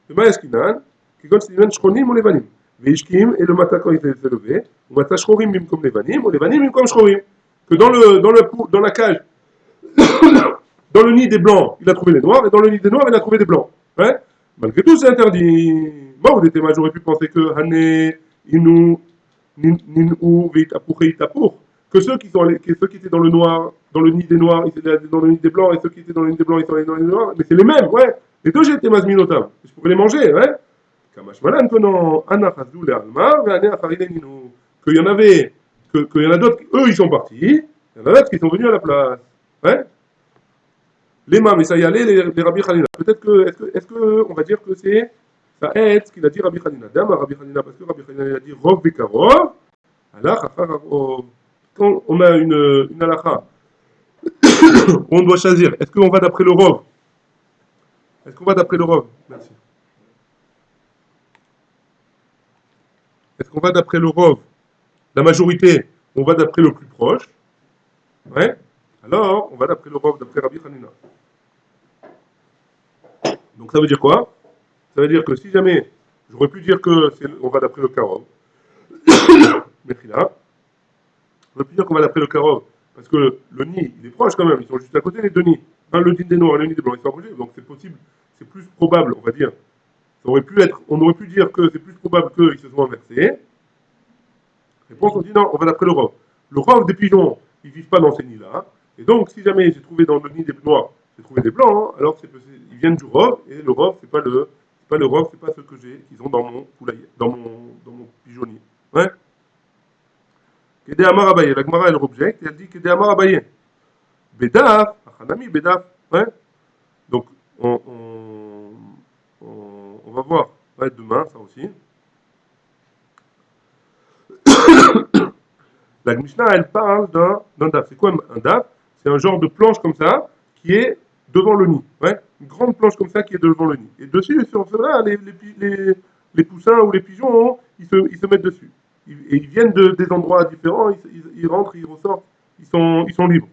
A: Le Maeskinan, qui compte Steven Shchonim ou Levanim. Veishkim, et le matin quand il s'est levé, ou matin Shchorim mim comme Levanim, ou Levanim mim comme Shchorim. Que dans la cage, dans le nid des blancs, il a trouvé les noirs, et dans le nid des noirs, il a trouvé des blancs. Ouais. Malgré tout, c'est interdit. Moi, j'aurais pu penser que Hané, Inu, Ninu, Veitapour, que ceux qui étaient dans le noir, dans le nid des noirs, ils étaient dans le nid des blancs, et ceux qui étaient dans le nid des blancs, ils sont dans le nid des noirs, mais c'est les mêmes, ouais. Les deux, j'ai été mazminotam. Je pourrais les manger, ouais. Kamash malan, que non, Anna Chazou, le Alma, Veane Afarine Ninu. Qu'il y en avait, qu'il y en a d'autres, eux, ils sont partis, il y en a d'autres qui sont venus à la place. Ouais. Les mâmes, et ça y allait, les Rabbi Khanina. Peut-être que, est-ce que, on va dire que ça aide ce qu'il a dit Rabbi Khanina. Dama Rabbi Khanina, parce que Rabbi Khanina, il a dit Rov Bekarov, Allah, quand on a une halakha, on doit choisir. Est-ce qu'on va d'après le Rov? Est-ce qu'on va d'après le Rov? Merci. Est-ce qu'on va d'après le Rov? La majorité, on va d'après le plus proche. Ouais. Alors, on va d'après le Rov, d'après Rabbi Hanina. Donc ça veut dire quoi? Ça veut dire que si jamais, j'aurais pu dire que on va d'après le Karov, mais là, j'aurais pu dire qu'on va d'après le Karov, parce que le nid, il est proche quand même, ils sont juste à côté les deux nids. Le nid des noirs et le nid des blancs, ils sont approchés, donc c'est possible, c'est plus probable, on va dire. On aurait pu dire que c'est plus probable qu'ils se soient inversés. Réponse, on dit non, on va d'après le Rov. Le Rov des pigeons, ils ne vivent pas dans ces nids-là. Et donc, si jamais j'ai trouvé dans le nid des noirs, j'ai trouvé des blancs, hein, alors ils viennent du Rov, et le Rov, c'est pas le Rov, c'est pas ceux que j'ai, qu'ils ont dans mon poulailler, dans mon pigeonnier. Ouais. Kedé Amar Abaye, la Gemara, elle objecte, et elle dit Kedé Amar Abaye. Bedaf, Achanami, Bedaf. Ouais. Donc, on va voir ouais, demain, ça aussi. La Mishnah, elle parle d'un daf. C'est quoi un daf? C'est un genre de planche comme ça qui est devant le nid. Ouais? Une grande planche comme ça qui est devant le nid. Et dessus, sur cela, les poussins ou les pigeons, hein, ils se mettent dessus. Et ils viennent des endroits différents, ils rentrent, ils ressortent, ils sont libres.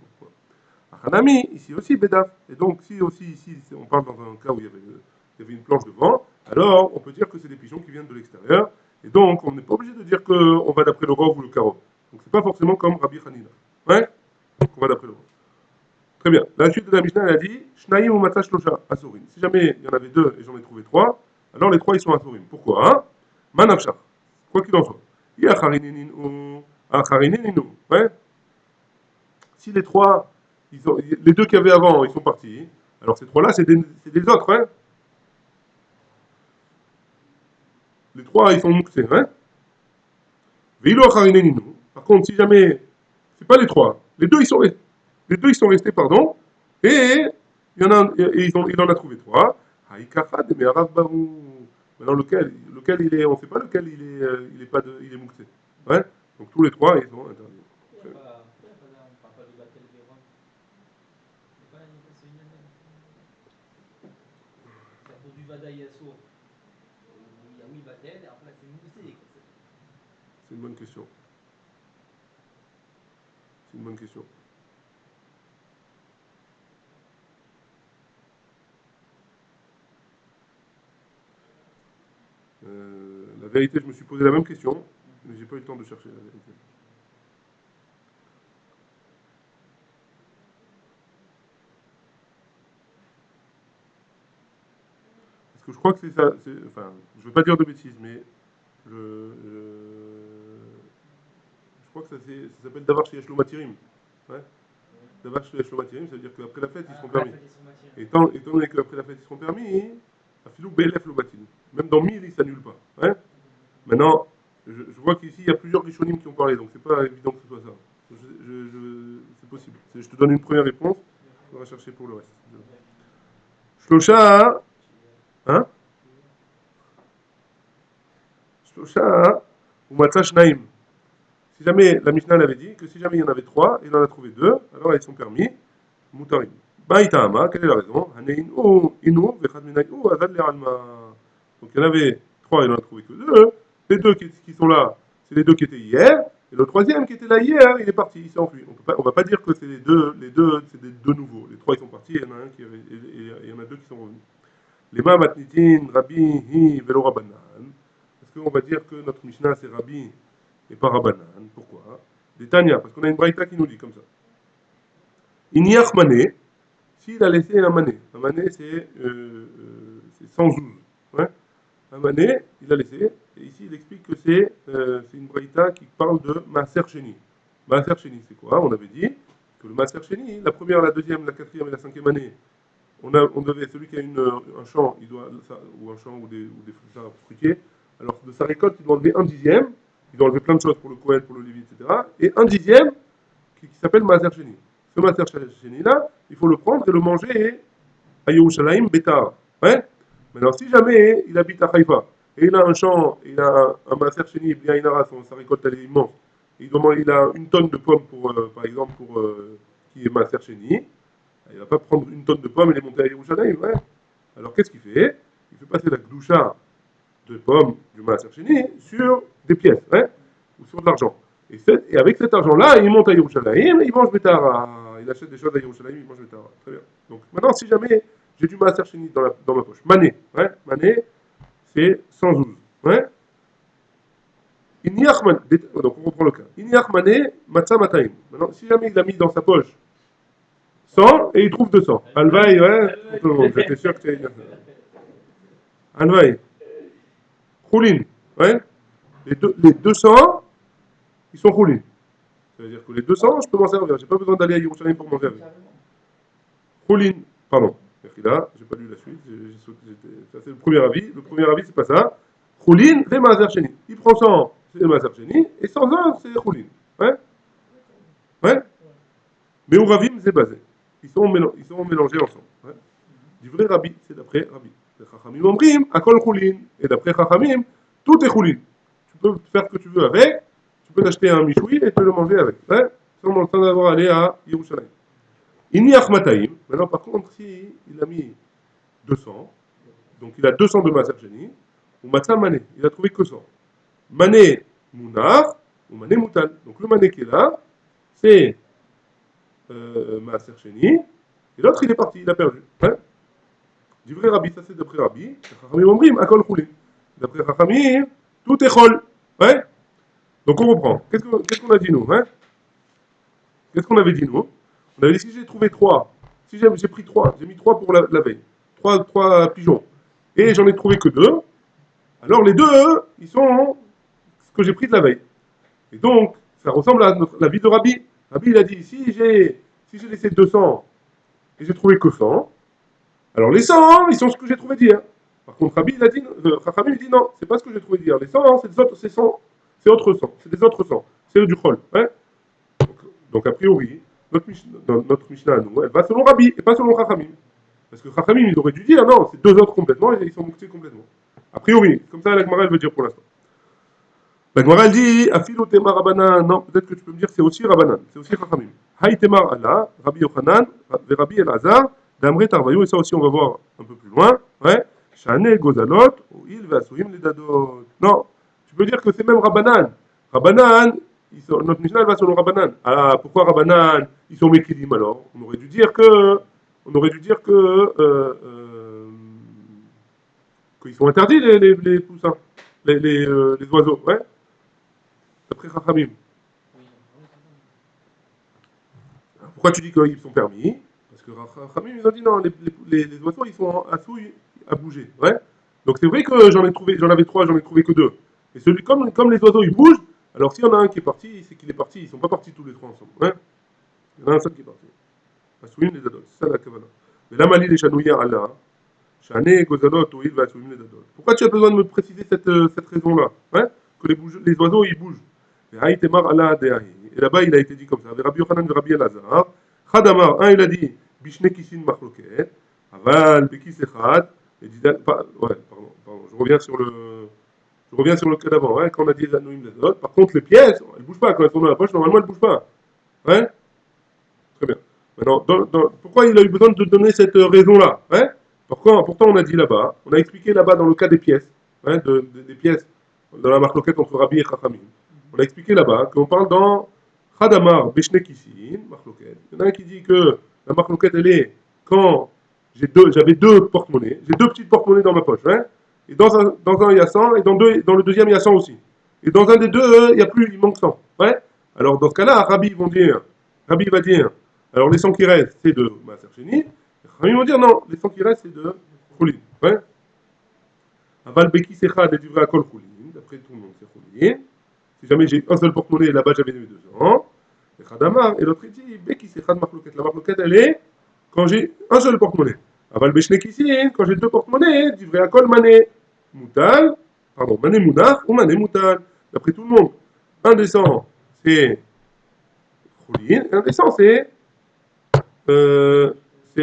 A: Hanami, ici aussi, Bedaf. Et donc, si aussi ici, on parle dans un cas où il y avait une planche devant, alors on peut dire que c'est des pigeons qui viennent de l'extérieur. Et donc, on n'est pas obligé de dire qu'on va d'après le Rov ou le Karov. Donc, c'est pas forcément comme Rabbi Hanina. Ouais? Donc, on va d'après le Rov. Très bien. La suite de la Mishnah, elle a dit Shnaïm ou Matach Losha, Asorim. Si jamais il y en avait deux et j'en ai trouvé trois, alors les trois ils sont Asorim. Pourquoi hein? Manavshar. Quoi qu'il en soit. Ouais. Si les trois, les deux qu'il y avait avant, ils sont partis, alors ces trois-là, c'est des autres. Hein? Les trois, ils sont mouxés. Hein? Par contre, si jamais, c'est pas les trois, les deux, ils sont restés, pardon, et il en a trouvé trois. Maintenant, lequel il est, on ne sait pas lequel il est pas il est mouxé. Ouais? Donc tous les trois, ils sont interdits.
B: Il n'y a pas, on parle pas de Batel Véron. Il n'y a pas c'est une année. C'est pour du Vadaï Assour. Il y a oui Batel, et après c'est moussé.
A: C'est une bonne question. C'est une bonne question. La vérité, je me suis posé la même question, mais j'ai pas eu le temps de chercher la vérité. Parce que je crois que c'est ça. Enfin, je ne veux pas dire de bêtises, mais je crois que ça s'appelle Davar chez Matirim. Ouais. Davar chez Matirim, ça veut dire qu'après la fête, ils seront permis. Étant donné qu'après la fête, ils seront permis, Afilou Belef Lobatil. Même dans 1000, ils ne s'annulent pas. Ouais. Maintenant, je vois qu'ici, il y a plusieurs Rishonim qui ont parlé, donc c'est pas évident que ce soit ça. C'est possible. Je te donne une première réponse, on va chercher pour le reste. Shlosha, hein? Shlosha, ou Matzah Shnaim. Si jamais, la Mishnah l'avait dit, que si jamais il y en avait trois, il en a trouvé deux, alors ils sont permis, Moutarim. Baïtama, quelle est la raison? Donc il y en avait trois, il en a trouvé que deux. Les deux qui sont là, c'est les deux qui étaient hier, et le troisième qui était là hier, il est parti, il s'est enfui. On va pas dire que c'est les deux, c'est des deux nouveaux. Les trois ils sont partis, il y en a un qui avait, et il y en a deux qui sont revenus. Les Matnitin, Rabbi, Hi, Velo Rabbanan. Est-ce qu'on va dire que notre Mishnah c'est Rabbi et pas Rabbanan? Pourquoi? Des Tanya, parce qu'on a une braïta qui nous dit comme ça. Inyach Mané, s'il a laissé un mané c'est sans zouz. Ouais. Un mané, il a laissé, et ici il explique que c'est une braïta qui parle de Maaser Sheni. Maaser Sheni, c'est quoi? On avait dit que le Maaser Sheni, la première, la deuxième, la quatrième et la cinquième année, on devait, celui qui a un champ, il doit, ou un champ ou des fruitiers, alors de sa récolte, il doit enlever un dixième, il doit enlever plein de choses pour le Kohen, pour le Lévi, etc. Et un dixième qui s'appelle Maaser Sheni. Ce Maaser Sheni là, il faut le prendre et le manger à Yerushalayim Betar. Ouais. Maintenant, si jamais il habite à Haïfa et il a un champ, il a un Maaser Sheni, bien il a sa récolte elle est immense, et il a une tonne de pommes par exemple qui est Maaser Sheni. Il ne va pas prendre une tonne de pommes et les monter à Yerushalayim. Ouais. Alors qu'est-ce qu'il fait? Il fait passer la gdoucha de pommes du Maaser Sheni sur des pièces, ouais, ou sur de l'argent. Et avec cet argent-là, il monte à Yerushalayim et il mange Betara. Il achète des choses à Yerushalayim, il mange Betara. Très bien. Donc maintenant, si jamais j'ai du Maaser Sheni dans ma poche, Mané, ouais, Mané, c'est 112. Ouais. Donc on reprend le cas. Inyach Mané, Matzah Mataim. Maintenant, si jamais il a mis dans sa poche 100 et il trouve 200. Alvaï, ouais, tout le monde, j'étais sûr que tu allais dire ça. Alvaï. Khoulin, ouais. Les 200, ils sont Khoulin. Ça veut dire que les 200, je peux m'en servir. J'ai pas besoin d'aller à Yerushalayim pour m'en servir. Khoulin, pardon. Là, j'ai pas lu la suite. Ça, c'est le premier avis. Le premier avis, c'est pas ça. Khoulin, c'est Maaser Sheni. Il prend 100, c'est le Maaser Sheni. Et 101, c'est Khoulin. Ouais. Ouais. Mais au Ravim, c'est basé. Ils sont mélangés ensemble. Ouais. Du vrai Rabbi, c'est d'après Rabbi. Les Chachamim omrim, akol choulin. Et d'après Chachamim, tout est choulin. Tu peux faire ce que tu veux avec. Tu peux t'acheter un michoui et te le manger avec. Ouais. Sans d'avoir allé à Yerushalayim. Inni achmataim. Maintenant, par contre, si il a mis 200, donc il a 200 de Maaser Sheni, ou Matzah Mané, il a trouvé que 100. Mané Mounar, ou Mané Moutal. Donc le Mané qui est là, c'est Maaser Sheni, et l'autre il est parti, il a perdu. Hein. Du vrai Rabbi, ça c'est d'après Rabbi. Chachamim omrim, akol choulin. D'après Chachamim, tout est chol. Ouais. Donc on reprend. Qu'est-ce qu'on a dit nous, hein? Qu'est-ce qu'on avait dit nous? On avait dit si j'ai trouvé 3 si j'ai pris 3, j'ai mis 3 pour la veille, 3 pigeons, et j'en ai trouvé que 2, alors les 2, ils sont ce que j'ai pris de la veille. Et donc, ça ressemble à la vie de Rabbi. Rabbi, il a dit, si j'ai laissé 200 et j'ai trouvé que 100, alors les 100, ils sont ce que j'ai trouvé d'hier. Par contre, Rabbi, il a dit, Chachamim, il dit non, c'est pas ce que j'ai trouvé d'hier. Les 100, c'est des autres, c'est autre 100, c'est des autres 100, c'est du Chol. Hein. Donc, a priori, notre Mishnah à nous, elle va selon Rabbi et pas selon Chachamim. Parce que Chachamim, ils auraient dû dire non, c'est 2 autres complètement et ils sont mouxés complètement. A priori, comme ça, la Gemara, elle veut dire pour l'instant. La Gemara, elle dit, Afilo Temar Rabanan, non, peut-être que tu peux me dire c'est aussi Rabanan, c'est aussi Chachamim. Haï Temar Allah, Rabbi Yochanan, Rabbi Elazar, Damre Tarvayo, et ça aussi on va voir un peu plus loin, ouais, Shane Gozalot, ou Il Vasouim Ledadot. Non, tu peux dire que c'est même Rabanan. Rabanan, notre Mishnah elle va selon Rabanan. Ah, pourquoi Rabanan, ils sont Mekilim alors? On aurait dû dire que, qu'ils sont interdits les poussins, les oiseaux, ouais. D'après Chachamim. Pourquoi tu dis qu'ils sont permis? Parce que Chachamim, ils ont dit non, les oiseaux, ils sont à souille, à bouger. Ouais. Donc c'est vrai que j'en avais 3, j'en ai trouvé que 2. Et comme les oiseaux, ils bougent, alors s'il y en a un qui est parti, c'est qu'il est parti. Ils ne sont pas partis tous les 3 ensemble. Ouais. Il y en a un seul qui est parti. Asouim les adultes, c'est ça la kavana. Mais là, Mali, les chanouïa Allah, Chané, Gozalot, Oil, Asouim les adultes. Pourquoi tu as besoin de me préciser cette raison-là? Ouais. Que les oiseaux, ils bougent. Et là-bas, il a été dit comme ça. Rabbi Yochanan, Rabbi Elazar. Chadamar, un, il a dit, Bishne Kisin Machloket, Aval, Bekis Echad, et dit, ouais, pardon, je reviens sur le cas d'avant, hein, quand on a dit les Anouim les autres. Par contre, les pièces, elles ne bougent pas. Quand elles sont dans la poche, normalement, elles ne bougent pas. Ouais. Très bien. Maintenant, pourquoi il a eu besoin de donner cette raison-là? Hein? Pourtant, on a dit là-bas, on a expliqué là-bas dans le cas des pièces, hein, des pièces, dans la marloquette entre Rabbi et Chachamim. On a expliqué là-bas qu'on parle dans Hadamar Beshne Kissin, marloquette. Il y en a un qui dit que la marloquette, elle est quand j'avais 2 porte-monnaies, j'ai 2 petites porte-monnaies dans ma poche, hein, et dans un, il y a 100, et dans le deuxième, il y a 100 aussi. Et dans un des deux, il y a plus, il manque 100. Ouais. Alors dans ce cas-là, Rabbi va dire, alors les 100 qui restent, c'est de Maaser Sheni. Rabbi vont dire non, les 100 qui restent, c'est de Choulin. Ouais. Aval Beki Sechad et Divrei Akol Choulin, d'après tout le monde, c'est Choulin. Si jamais j'ai un seul porte-monnaie, là-bas j'avais mis 200. Et Khadamar, et l'autre il dit, Beki Sechad Marloquette. La marloquette, elle est quand j'ai un seul porte-monnaie. Aval Beshne Kissin, quand j'ai 2 porte-monnaies, Divrei Akol Mané Moutal, pardon, Mané Mounach ou Mané Moutal. D'après tout le monde, un des 100, c'est Choulin, et un des 100, c'est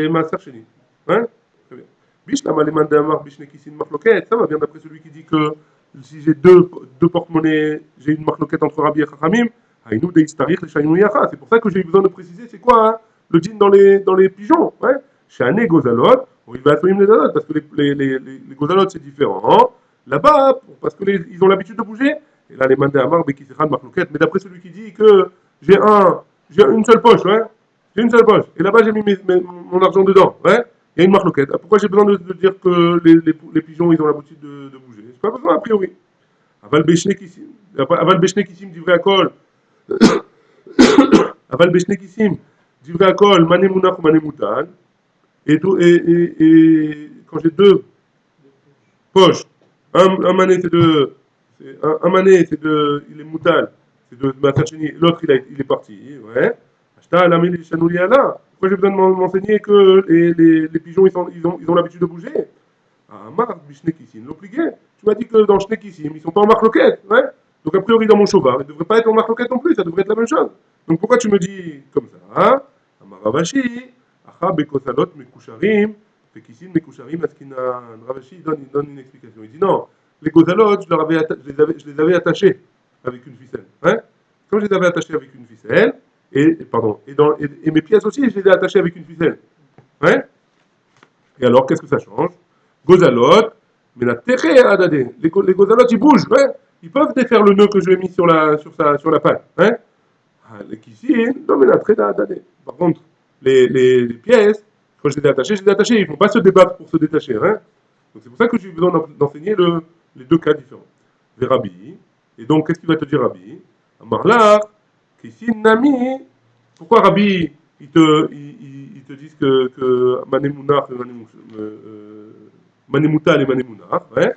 A: Maaser Sheni. Hein? Très bien. Bishlam Aleman Damar Bishne Kissin Marloquette, ça va bien d'après celui qui dit que si j'ai deux porte-monnaies, j'ai une marloquette entre Rabbi et Chachamim, Haïnou de Istarich, les Shaïnou Yacha. C'est pour ça que j'ai eu besoin de préciser c'est quoi hein, le djinn dans les pigeons. Ouais? Shane Gozalot, il va assumer les Gozalot, parce que les Gozalot c'est différent. Là-bas, parce qu'ils ont l'habitude de bouger, et là les mandés à Mar, Bekisseran, marloquette. Mais d'après celui qui dit que j'ai une seule poche, ouais? J'ai une seule poche, et là-bas j'ai mis mon argent dedans, ouais? Il y a une marloquette. Pourquoi j'ai besoin de dire que les pigeons ils ont l'habitude de bouger? C'est pas besoin a priori. Aval Beshne Kissim divrei Akol. Aval Beshne Kissim divrei Akol Mané Mounach ou Mané Moutal. Et quand j'ai 2 poches, un mané c'est de un mané c'est de il est Moutal, c'est de Maaser, l'autre il est parti, ouais. Ashta la mili Chanouliana. Pourquoi j'ai besoin de m'enseigner que les pigeons ils ont l'habitude de bouger? Ah, Marc, Bishnekisim, l'obligé. Tu m'as dit que dans Shnekisim, ils ne sont pas en marloquette, ouais? Donc a priori dans mon chauvar, ils ne devraient pas être en marloquette non plus, ça devrait être la même chose. Donc pourquoi tu me dis comme ça hein? Amaravashi, Acha Bekosalot Mekusharim, Pekisim Mekusharim, Askina Ravashi, il donne une explication. Il dit non, les Kosalot, je les avais attachés avec une ficelle. Hein? Quand je les avais attachés avec une ficelle, et mes pièces aussi, je les ai attachées avec une ficelle. Ouais? Et alors, qu'est-ce que ça change? Gozalot, mais la terre adadé. Les gozalot, ils bougent, ouais. Ils peuvent défaire le nœud que je lui ai mis sur la patte. Hein. Les kissin, non, mais la terre adadé. Par contre, les pièces, quand je les ai attachées, ils ne vont pas se débattre pour se détacher. Hein. Donc c'est pour ça que j'ai eu besoin d'enseigner les 2 cas différents. Les Rabbi. Et donc, qu'est-ce qu'il va te dire, Rabbi? Amarla, kissin nami. Pourquoi Rabbi, il qui te disent que Manemounar, Manemoutal et Manemounar, ouais.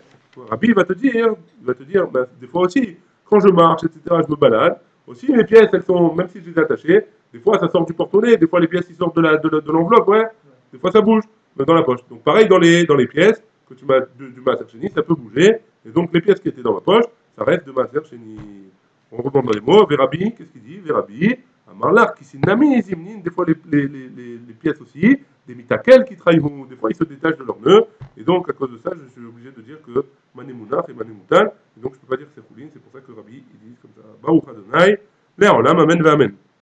A: Rabbi il va te dire, ben, des fois aussi, quand je marche, etc., je me balade, aussi les pièces, elles sont, même si je les ai attachées, des fois ça sort du porte-monnaie, des fois les pièces ils sortent de l'enveloppe, ouais, des fois ça bouge, dans la poche. Donc pareil dans les pièces que tu m'as du Maaser Sheni, ça peut bouger, et donc les pièces qui étaient dans ma poche, ça reste de Maaser Sheni. On reprend dans les mots, Vérabi, qu'est-ce qu'il dit Vérabi, Amarlar, qui s'inami, Zimnin, des fois les pièces aussi, des mitakel qui trahissent, des fois ils se détachent de leur nœud, et donc à cause de ça, je suis obligé de dire que Manemounaf et Manemoutal, et donc je ne peux pas dire que c'est Choulin, c'est pour ça que Rabbi, ils disent comme ça, Baruch Adonai, Léa Olam, Amen, Amen.